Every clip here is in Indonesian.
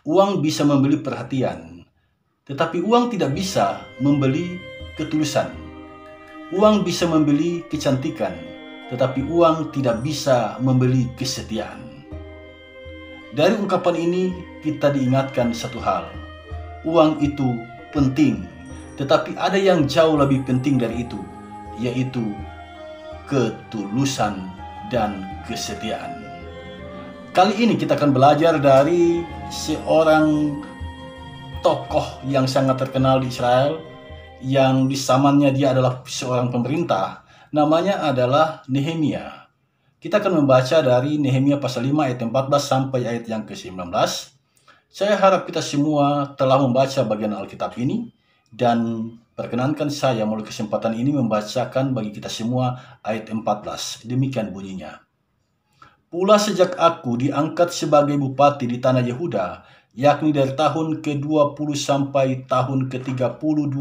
Uang bisa membeli perhatian, tetapi uang tidak bisa membeli ketulusan. Uang bisa membeli kecantikan, tetapi uang tidak bisa membeli kesetiaan. Dari ungkapan ini kita diingatkan satu hal. Uang itu penting, tetapi ada yang jauh lebih penting dari itu, yaitu ketulusan dan kesetiaan. Kali ini kita akan belajar dari seorang tokoh yang sangat terkenal di Israel, yang di zamannya dia adalah seorang pemerintah. Namanya adalah Nehemia. Kita akan membaca dari Nehemia pasal 5 ayat 14 sampai ayat yang ke-19. Saya harap kita semua telah membaca bagian Alkitab ini, dan perkenankan saya melalui kesempatan ini membacakan bagi kita semua ayat 14. Demikian bunyinya. Pula sejak aku diangkat sebagai bupati di tanah Yehuda, yakni dari tahun ke-20 sampai tahun ke-32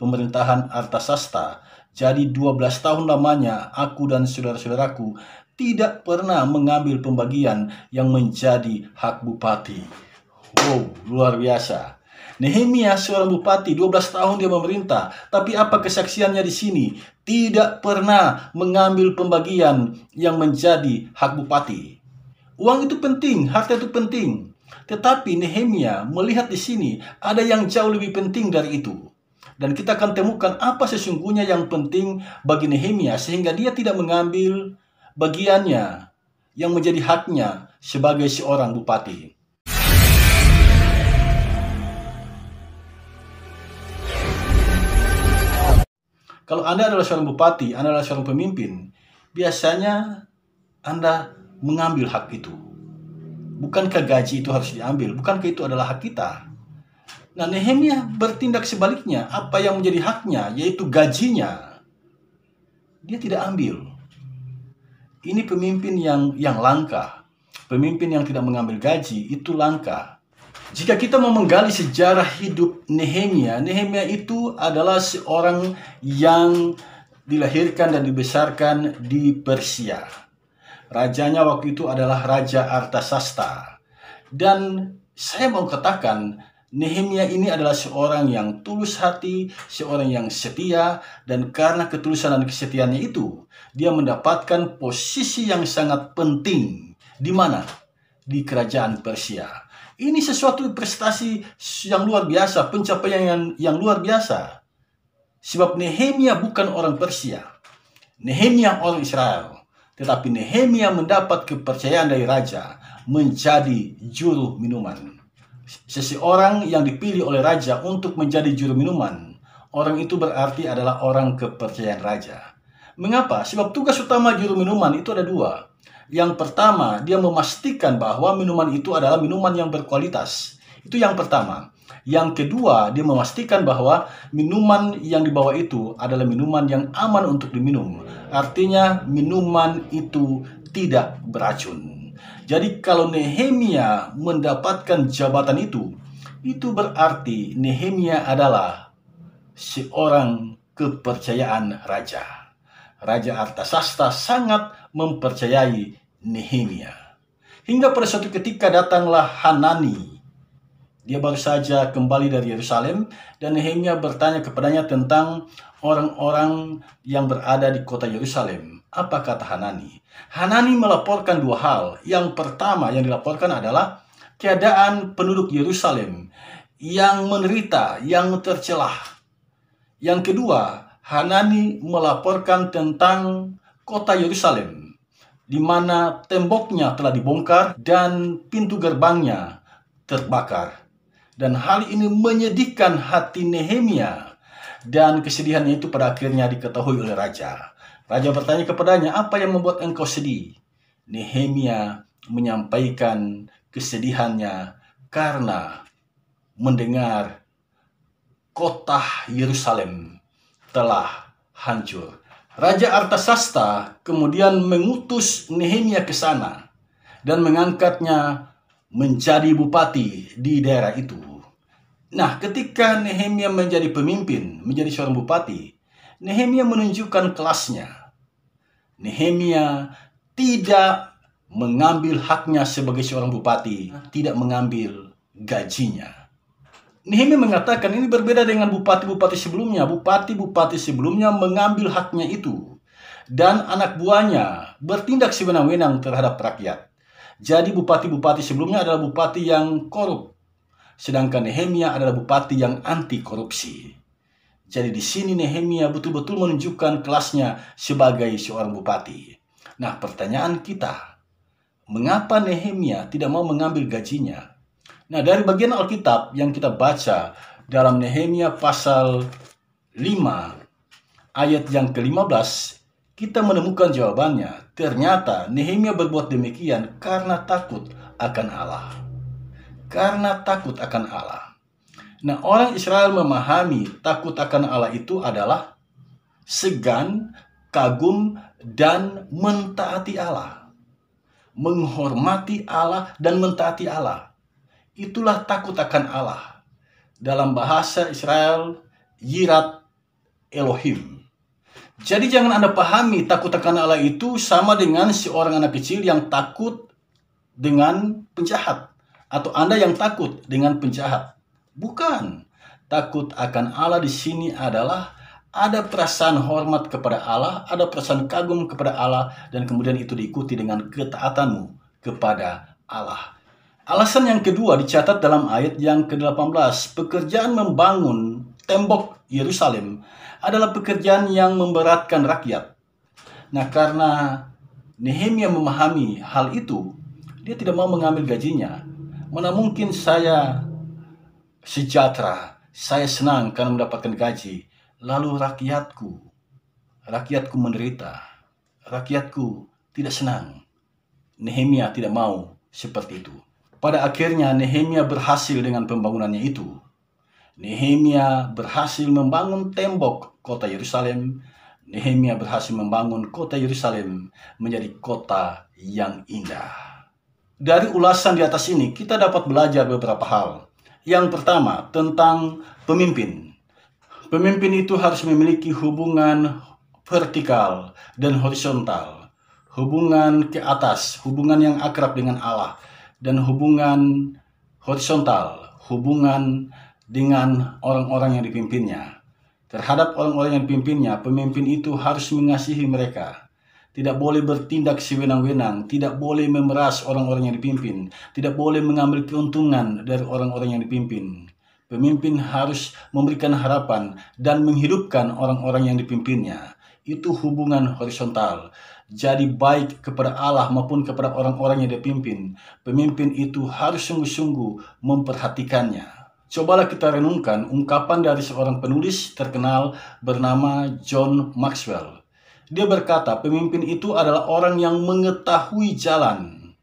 pemerintahan Artasasta, jadi 12 tahun lamanya aku dan saudara-saudaraku tidak pernah mengambil pembagian yang menjadi hak bupati. Wow, luar biasa. Nehemia seorang bupati, 12 tahun dia memerintah, tapi apa kesaksiannya di sini? Tidak pernah mengambil pembagian yang menjadi hak bupati. Uang itu penting, harta itu penting. Tetapi Nehemia melihat di sini ada yang jauh lebih penting dari itu. Dan kita akan temukan apa sesungguhnya yang penting bagi Nehemia sehingga dia tidak mengambil bagiannya yang menjadi haknya sebagai seorang bupati. Kalau Anda adalah seorang bupati, Anda adalah seorang pemimpin, biasanya Anda mengambil hak itu. Bukankah gaji itu harus diambil? Bukankah itu adalah hak kita? Nah, Nehemia bertindak sebaliknya. Apa yang menjadi haknya, yaitu gajinya, dia tidak ambil. Ini pemimpin yang langka. Pemimpin yang tidak mengambil gaji, itu langka. Jika kita mau menggali sejarah hidup Nehemia, Nehemia itu adalah seorang yang dilahirkan dan dibesarkan di Persia. Rajanya waktu itu adalah Raja Artasasta. Dan saya mau katakan, Nehemia ini adalah seorang yang tulus hati, seorang yang setia, dan karena ketulusan dan kesetiaannya itu, dia mendapatkan posisi yang sangat penting. Di mana? Di kerajaan Persia. Ini sesuatu prestasi yang luar biasa, pencapaian yang luar biasa. Sebab Nehemia bukan orang Persia. Nehemia orang Israel. Tetapi Nehemia mendapat kepercayaan dari raja menjadi juru minuman. Seseorang yang dipilih oleh raja untuk menjadi juru minuman, orang itu berarti adalah orang kepercayaan raja. Mengapa? Sebab tugas utama juru minuman itu ada dua. Yang pertama, dia memastikan bahwa minuman itu adalah minuman yang berkualitas. Itu yang pertama. Yang kedua, dia memastikan bahwa minuman yang dibawa itu adalah minuman yang aman untuk diminum. Artinya, minuman itu tidak beracun. Jadi, kalau Nehemia mendapatkan jabatan itu berarti Nehemia adalah seorang kepercayaan raja. Raja Artasasta sangat mempercayai Nehemia. Hingga pada suatu ketika datanglah Hanani. Dia baru saja kembali dari Yerusalem dan Nehemia bertanya kepadanya tentang orang-orang yang berada di kota Yerusalem. Apa kata Hanani? Hanani melaporkan dua hal. Yang pertama yang dilaporkan adalah keadaan penduduk Yerusalem yang menderita, yang tercelah. Yang kedua, Hanani melaporkan tentang kota Yerusalem, di mana temboknya telah dibongkar dan pintu gerbangnya terbakar. Dan hal ini menyedihkan hati Nehemia, dan kesedihannya itu pada akhirnya diketahui oleh raja. Raja bertanya kepadanya, apa yang membuat engkau sedih? Nehemia menyampaikan kesedihannya karena mendengar kota Yerusalem telah hancur. Raja Artasasta kemudian mengutus Nehemia ke sana dan mengangkatnya menjadi bupati di daerah itu. Nah, ketika Nehemia menjadi pemimpin, menjadi seorang bupati, Nehemia menunjukkan kelasnya. Nehemia tidak mengambil haknya sebagai seorang bupati, tidak mengambil gajinya. Nehemia mengatakan ini berbeda dengan bupati-bupati sebelumnya. Bupati-bupati sebelumnya mengambil haknya itu. Dan anak buahnya bertindak sewenang-wenang terhadap rakyat. Jadi bupati-bupati sebelumnya adalah bupati yang korup. Sedangkan Nehemia adalah bupati yang anti korupsi. Jadi di sini Nehemia betul-betul menunjukkan kelasnya sebagai seorang bupati. Nah, pertanyaan kita, mengapa Nehemia tidak mau mengambil gajinya? Nah, dari bagian Alkitab yang kita baca dalam Nehemia pasal 5 ayat yang ke-15, kita menemukan jawabannya. Ternyata Nehemia berbuat demikian karena takut akan Allah. Karena takut akan Allah. Nah, orang Israel memahami takut akan Allah itu adalah segan, kagum, dan mentaati Allah. Menghormati Allah dan mentaati Allah. Itulah takut akan Allah. Dalam bahasa Israel, yirat Elohim. Jadi jangan Anda pahami takut akan Allah itu sama dengan seorang anak kecil yang takut dengan penjahat. Atau Anda yang takut dengan penjahat. Bukan. Takut akan Allah di sini adalah ada perasaan hormat kepada Allah, ada perasaan kagum kepada Allah, dan kemudian itu diikuti dengan ketaatanmu kepada Allah. Alasan yang kedua dicatat dalam ayat yang ke-18. Pekerjaan membangun tembok Yerusalem adalah pekerjaan yang memberatkan rakyat. Nah, karena Nehemia memahami hal itu, dia tidak mau mengambil gajinya. Mana mungkin saya sejahtera, saya senang karena mendapatkan gaji, lalu rakyatku menderita, rakyatku tidak senang. Nehemia tidak mau seperti itu. Pada akhirnya Nehemia berhasil dengan pembangunannya itu. Nehemia berhasil membangun tembok kota Yerusalem. Nehemia berhasil membangun kota Yerusalem menjadi kota yang indah. Dari ulasan di atas ini kita dapat belajar beberapa hal. Yang pertama, tentang pemimpin. Pemimpin itu harus memiliki hubungan vertikal dan horizontal. Hubungan ke atas, hubungan yang akrab dengan Allah. Dan hubungan horizontal, hubungan dengan orang-orang yang dipimpinnya. Terhadap orang-orang yang dipimpinnya, pemimpin itu harus mengasihi mereka. Tidak boleh bertindak sewenang-wenang, tidak boleh memeras orang-orang yang dipimpin, tidak boleh mengambil keuntungan dari orang-orang yang dipimpin. Pemimpin harus memberikan harapan dan menghidupkan orang-orang yang dipimpinnya. Itu hubungan horizontal. Jadi baik kepada Allah maupun kepada orang-orang yang dipimpin, pemimpin itu harus sungguh-sungguh memperhatikannya. Cobalah kita renungkan ungkapan dari seorang penulis terkenal bernama John Maxwell. Dia berkata, pemimpin itu adalah orang yang mengetahui jalan,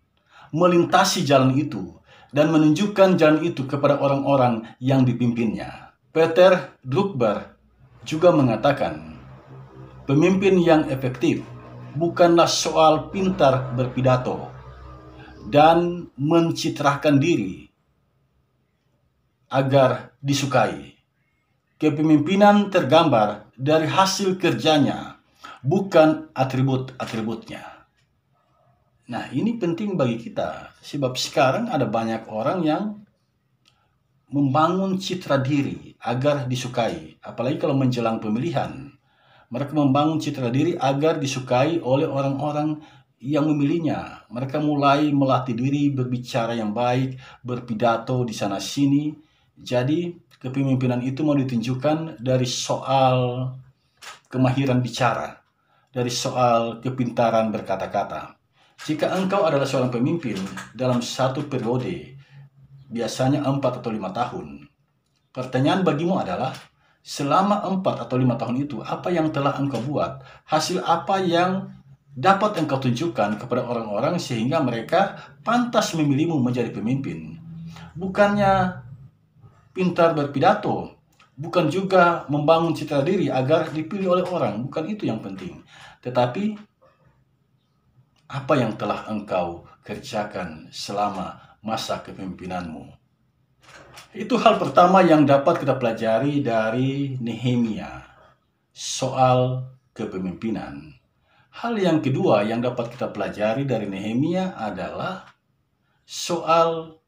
melintasi jalan itu, dan menunjukkan jalan itu kepada orang-orang yang dipimpinnya. Peter Drucker juga mengatakan, pemimpin yang efektif bukanlah soal pintar berpidato dan mencitrakan diri agar disukai. Kepemimpinan tergambar dari hasil kerjanya, bukan atribut-atributnya. Nah, ini penting bagi kita, sebab sekarang ada banyak orang yang membangun citra diri agar disukai, apalagi kalau menjelang pemilihan. Mereka membangun citra diri agar disukai oleh orang-orang yang memilihnya. Mereka mulai melatih diri berbicara yang baik, berpidato di sana-sini. Jadi kepemimpinan itu mau ditunjukkan dari soal kemahiran bicara, dari soal kepintaran berkata-kata. Jika engkau adalah seorang pemimpin dalam satu periode, biasanya 4 atau 5 tahun, pertanyaan bagimu adalah, selama 4 atau 5 tahun itu, apa yang telah engkau buat? Hasil apa yang dapat engkau tunjukkan kepada orang-orang sehingga mereka pantas memilihmu menjadi pemimpin? Bukannya pintar berpidato, bukan juga membangun citra diri agar dipilih oleh orang, bukan itu yang penting. Tetapi apa yang telah engkau kerjakan selama masa kepemimpinanmu? Itu hal pertama yang dapat kita pelajari dari Nehemia, soal kepemimpinan. Hal yang kedua yang dapat kita pelajari dari Nehemia adalah soal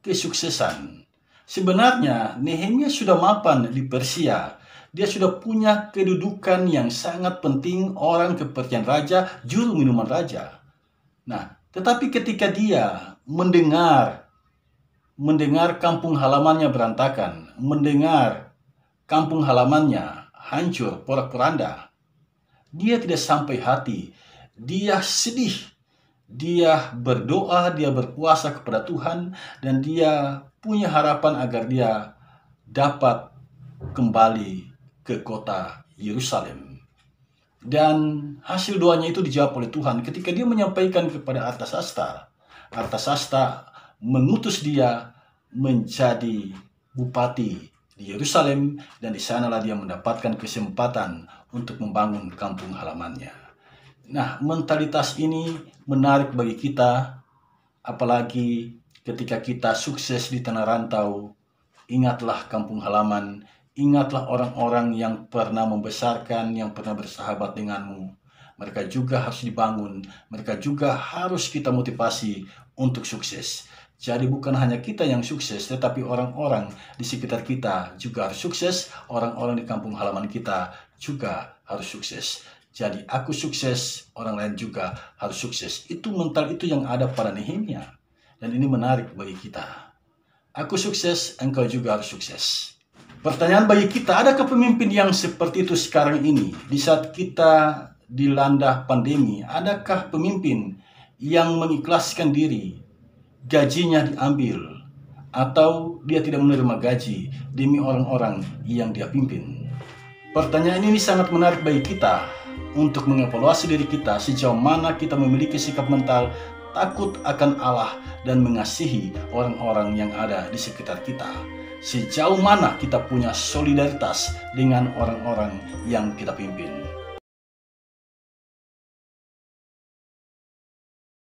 kesuksesan. Sebenarnya Nehemia sudah mapan di Persia. Dia sudah punya kedudukan yang sangat penting, orang kepercayaan raja, juru minuman raja. Nah, tetapi ketika dia mendengar kampung halamannya berantakan, mendengar kampung halamannya hancur, porak-poranda, dia tidak sampai hati. Dia sedih. Dia berdoa, dia berpuasa kepada Tuhan, dan dia punya harapan agar dia dapat kembali ke kota Yerusalem. Dan hasil doanya itu dijawab oleh Tuhan ketika dia menyampaikan kepada Artasasta. Artasasta mengutus dia menjadi bupati di Yerusalem, dan di sanalah dia mendapatkan kesempatan untuk membangun kampung halamannya. Nah, mentalitas ini menarik bagi kita, apalagi ketika kita sukses di tanah rantau. Ingatlah kampung halaman, ingatlah orang-orang yang pernah membesarkan, yang pernah bersahabat denganmu. Mereka juga harus dibangun, mereka juga harus kita motivasi untuk sukses. Jadi bukan hanya kita yang sukses, tetapi orang-orang di sekitar kita juga harus sukses, orang-orang di kampung halaman kita juga harus sukses. Jadi aku sukses, orang lain juga harus sukses. Itu mental itu yang ada pada Nehemia. Dan ini menarik bagi kita. Aku sukses, engkau juga harus sukses. Pertanyaan bagi kita, adakah pemimpin yang seperti itu sekarang ini? Di saat kita dilanda pandemi, adakah pemimpin yang mengikhlaskan diri, gajinya diambil, atau dia tidak menerima gaji demi orang-orang yang dia pimpin? Pertanyaan ini sangat menarik bagi kita untuk mengevaluasi diri kita, sejauh mana kita memiliki sikap mental takut akan Allah dan mengasihi orang-orang yang ada di sekitar kita. Sejauh mana kita punya solidaritas dengan orang-orang yang kita pimpin.